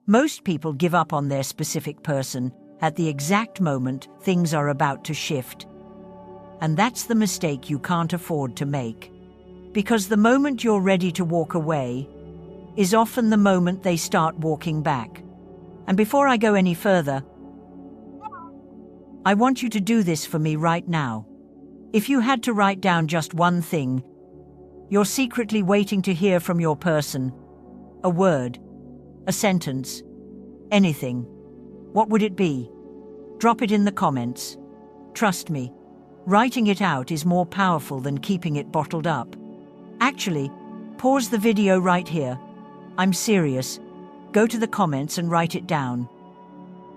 Most people give up on their specific person at the exact moment things are about to shift. And that's the mistake you can't afford to make. Because the moment you're ready to walk away is often the moment they start walking back. And before I go any further, I want you to do this for me right now. If you had to write down just one thing you're secretly waiting to hear from your person, a word, a sentence, anything, what would it be? Drop it in the comments. Trust me, writing it out is more powerful than keeping it bottled up. Actually, pause the video right here. I'm serious. Go to the comments and write it down.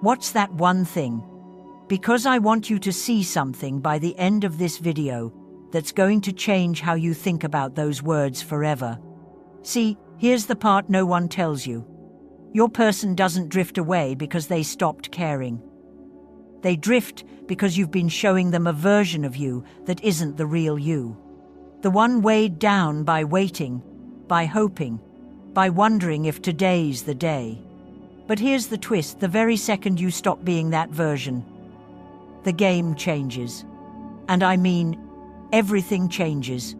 What's that one thing? Because I want you to see something by the end of this video that's going to change how you think about those words forever. See, here's the part no one tells you. Your person doesn't drift away because they stopped caring. They drift because you've been showing them a version of you that isn't the real you. The one weighed down by waiting, by hoping, by wondering if today's the day. But here's the twist: the very second you stop being that version, the game changes. And I mean, everything changes.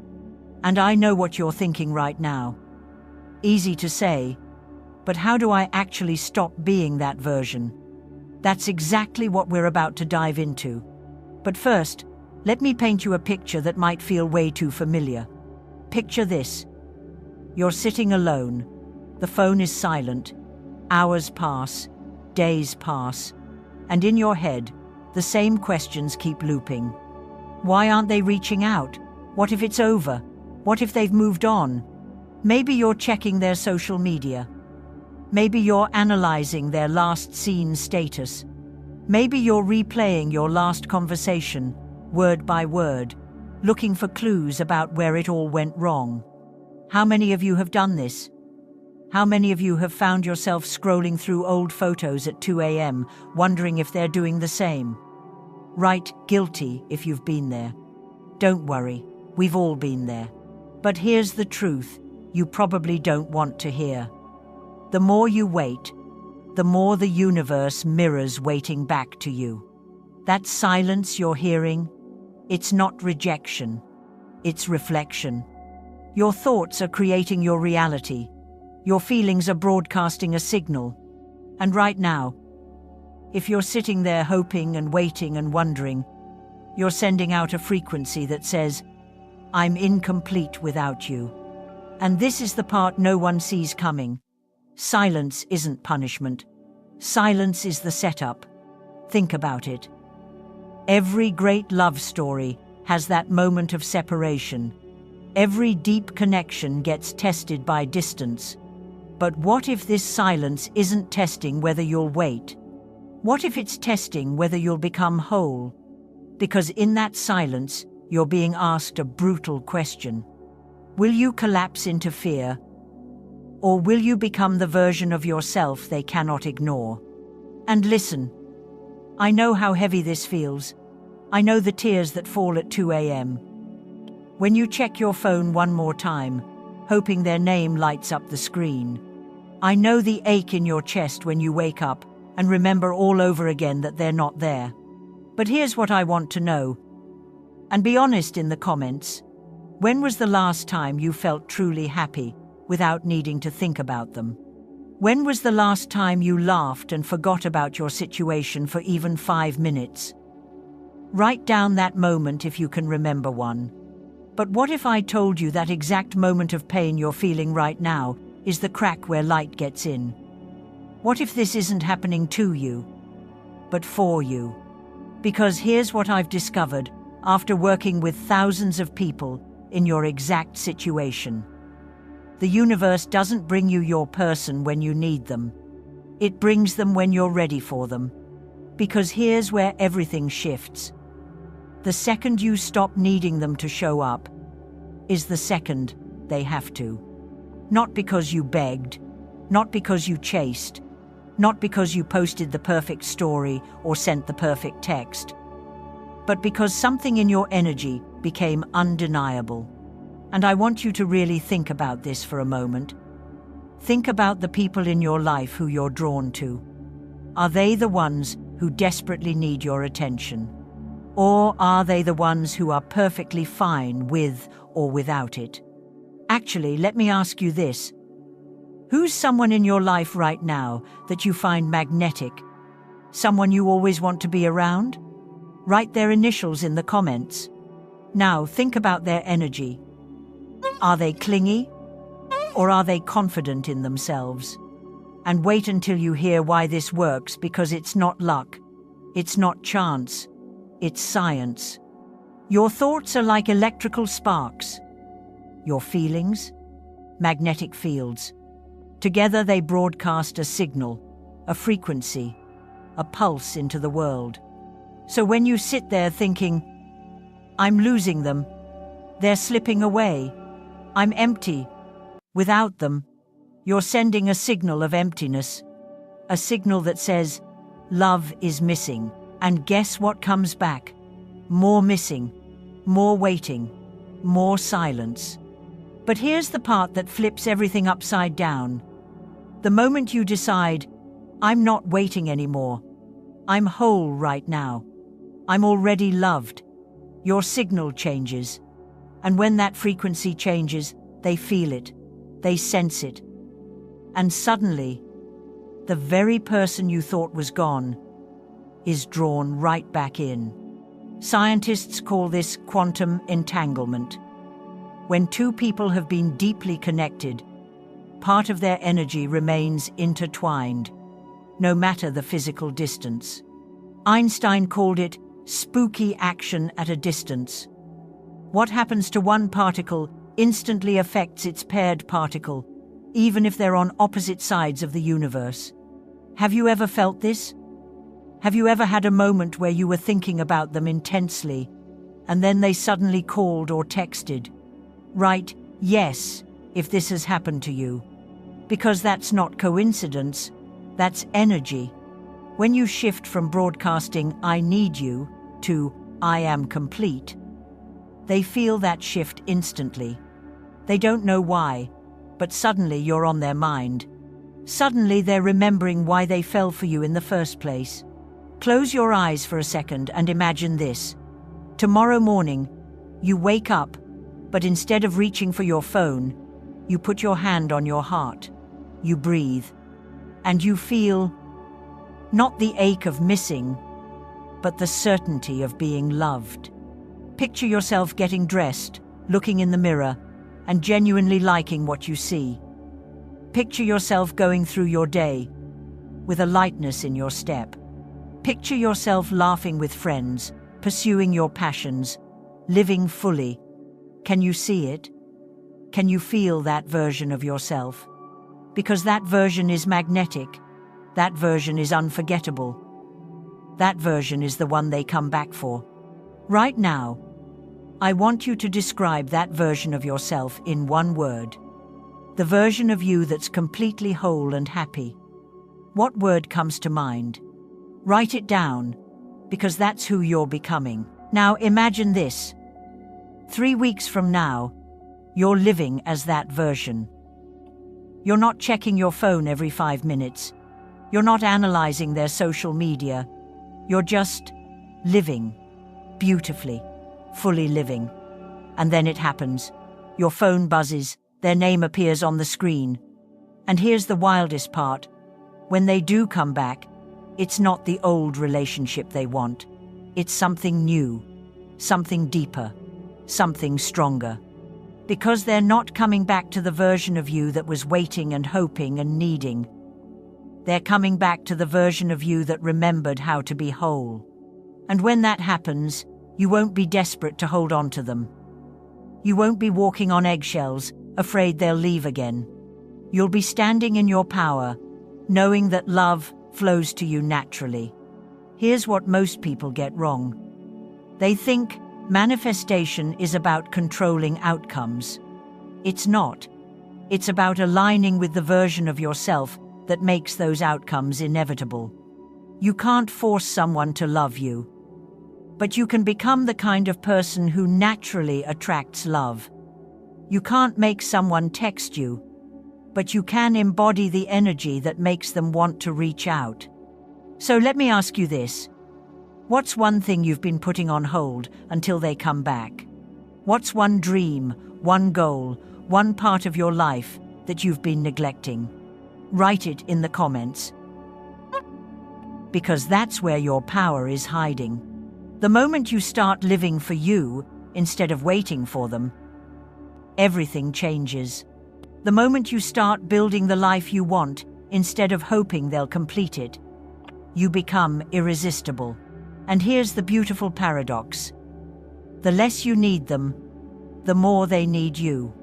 And I know what you're thinking right now. Easy to say, but how do I actually stop being that version? That's exactly what we're about to dive into. But first, let me paint you a picture that might feel way too familiar. Picture this. You're sitting alone. The phone is silent. Hours pass, days pass, and in your head, the same questions keep looping. Why aren't they reaching out? What if it's over? What if they've moved on? Maybe you're checking their social media. Maybe you're analyzing their last seen status. Maybe you're replaying your last conversation, word by word, looking for clues about where it all went wrong. How many of you have done this? How many of you have found yourself scrolling through old photos at 2 a.m., wondering if they're doing the same? Right, guilty if you've been there. Don't worry, we've all been there. But here's the truth you probably don't want to hear. The more you wait, the more the universe mirrors waiting back to you. That silence you're hearing, it's not rejection, it's reflection. Your thoughts are creating your reality. Your feelings are broadcasting a signal. And right now, if you're sitting there hoping and waiting and wondering, you're sending out a frequency that says, I'm incomplete without you. And this is the part no one sees coming. Silence isn't punishment. Silence is the setup. Think about it. Every great love story has that moment of separation. Every deep connection gets tested by distance. But what if this silence isn't testing whether you'll wait? What if it's testing whether you'll become whole? Because in that silence, you're being asked a brutal question. Will you collapse into fear? Or will you become the version of yourself they cannot ignore? And listen, I know how heavy this feels. I know the tears that fall at 2 a.m. When you check your phone one more time, hoping their name lights up the screen. I know the ache in your chest when you wake up and remember all over again that they're not there. But here's what I want to know. And be honest in the comments. When was the last time you felt truly happy without needing to think about them? When was the last time you laughed and forgot about your situation for even 5 minutes? Write down that moment if you can remember one. But what if I told you that exact moment of pain you're feeling right now is the crack where light gets in? What if this isn't happening to you, but for you? Because here's what I've discovered after working with thousands of people in your exact situation. The universe doesn't bring you your person when you need them. It brings them when you're ready for them. Because here's where everything shifts. The second you stop needing them to show up is the second they have to. Not because you begged, not because you chased, not because you posted the perfect story or sent the perfect text, but because something in your energy became undeniable. And I want you to really think about this for a moment. Think about the people in your life who you're drawn to. Are they the ones who desperately need your attention? Or are they the ones who are perfectly fine with or without it? Actually, let me ask you this. Who's someone in your life right now that you find magnetic? Someone you always want to be around? Write their initials in the comments. Now, think about their energy. Are they clingy? Or are they confident in themselves? And wait until you hear why this works, because it's not luck. It's not chance. It's science. Your thoughts are like electrical sparks. Your feelings? Magnetic fields. Together they broadcast a signal, a frequency, a pulse into the world. So when you sit there thinking, I'm losing them, they're slipping away, I'm empty, without them, you're sending a signal of emptiness, a signal that says, love is missing. And guess what comes back? More missing, more waiting, more silence. But here's the part that flips everything upside down. The moment you decide, I'm not waiting anymore, I'm whole right now, I'm already loved, your signal changes. And when that frequency changes, they feel it, they sense it. And suddenly, the very person you thought was gone is drawn right back in. Scientists call this quantum entanglement. When two people have been deeply connected, part of their energy remains intertwined, no matter the physical distance. Einstein called it spooky action at a distance. What happens to one particle instantly affects its paired particle, even if they're on opposite sides of the universe. Have you ever felt this? Have you ever had a moment where you were thinking about them intensely, and then they suddenly called or texted? Write yes if this has happened to you. Because that's not coincidence, that's energy. When you shift from broadcasting I need you to I am complete, they feel that shift instantly. They don't know why, but suddenly you're on their mind. Suddenly they're remembering why they fell for you in the first place. Close your eyes for a second and imagine this. Tomorrow morning, you wake up, but instead of reaching for your phone, you put your hand on your heart. You breathe, and you feel not the ache of missing, but the certainty of being loved. Picture yourself getting dressed, looking in the mirror, and genuinely liking what you see. Picture yourself going through your day with a lightness in your step. Picture yourself laughing with friends, pursuing your passions, living fully. Can you see it? Can you feel that version of yourself? Because that version is magnetic. That version is unforgettable. That version is the one they come back for. Right now, I want you to describe that version of yourself in one word. The version of you that's completely whole and happy. What word comes to mind? Write it down, because that's who you're becoming. Now imagine this. 3 weeks from now, you're living as that version. You're not checking your phone every 5 minutes. You're not analyzing their social media. You're just living, beautifully, fully living. And then it happens. Your phone buzzes, their name appears on the screen. And here's the wildest part. When they do come back, it's not the old relationship they want. It's something new, something deeper, something stronger. Because they're not coming back to the version of you that was waiting and hoping and needing. They're coming back to the version of you that remembered how to be whole. And when that happens, you won't be desperate to hold on to them. You won't be walking on eggshells, afraid they'll leave again. You'll be standing in your power, knowing that love flows to you naturally. Here's what most people get wrong. They think manifestation is about controlling outcomes. It's not. It's about aligning with the version of yourself that makes those outcomes inevitable. You can't force someone to love you, but you can become the kind of person who naturally attracts love. You can't make someone text you, but you can embody the energy that makes them want to reach out. So let me ask you this. What's one thing you've been putting on hold until they come back? What's one dream, one goal, one part of your life that you've been neglecting? Write it in the comments. Because that's where your power is hiding. The moment you start living for you instead of waiting for them, everything changes. The moment you start building the life you want instead of hoping they'll complete it, you become irresistible. And here's the beautiful paradox. The less you need them, the more they need you.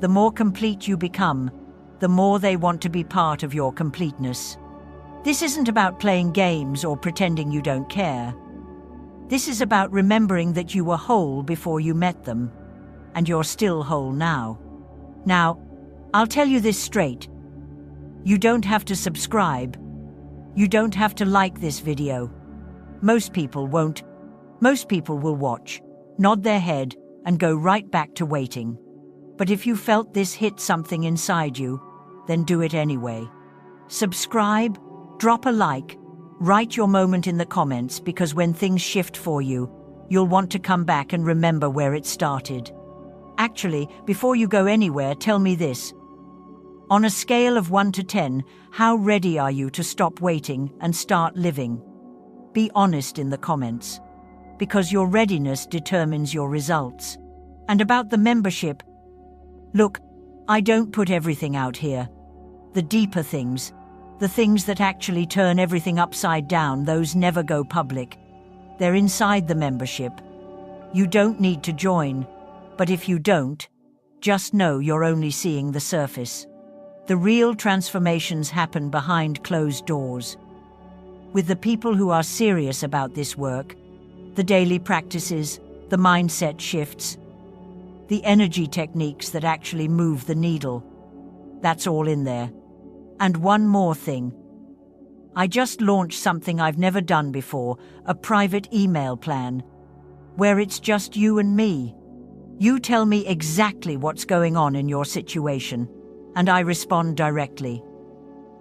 The more complete you become, the more they want to be part of your completeness. This isn't about playing games or pretending you don't care. This is about remembering that you were whole before you met them, and you're still whole now. Now, I'll tell you this straight. You don't have to subscribe. You don't have to like this video. Most people won't. Most people will watch, nod their head, and go right back to waiting. But if you felt this hit something inside you, then do it anyway. Subscribe, drop a like, write your moment in the comments, because when things shift for you, you'll want to come back and remember where it started. Actually, before you go anywhere, tell me this. On a scale of 1 to 10, how ready are you to stop waiting and start living? Be honest in the comments, because your readiness determines your results. And about the membership, look, I don't put everything out here. The deeper things, the things that actually turn everything upside down, those never go public. They're inside the membership. You don't need to join, but if you don't, just know you're only seeing the surface. The real transformations happen behind closed doors. With the people who are serious about this work, the daily practices, the mindset shifts, the energy techniques that actually move the needle. That's all in there. And one more thing. I just launched something I've never done before, a private email plan, where it's just you and me. You tell me exactly what's going on in your situation, and I respond directly.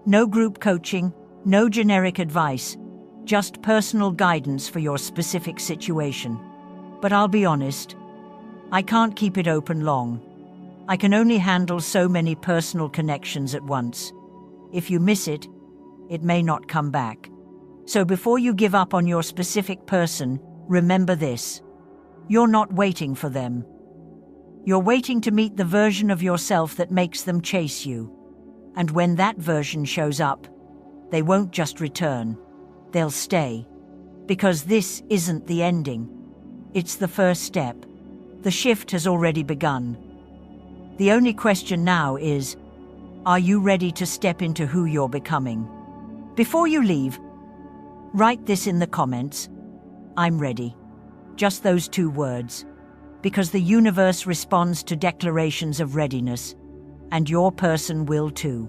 No group coaching, no generic advice, just personal guidance for your specific situation. But I'll be honest, I can't keep it open long. I can only handle so many personal connections at once. If you miss it, it may not come back. So before you give up on your specific person, remember this. You're not waiting for them. You're waiting to meet the version of yourself that makes them chase you. And when that version shows up, they won't just return. They'll stay. Because this isn't the ending. It's the first step. The shift has already begun. The only question now is, are you ready to step into who you're becoming? Before you leave, write this in the comments. I'm ready. Just those 2 words. Because the universe responds to declarations of readiness, and your person will too.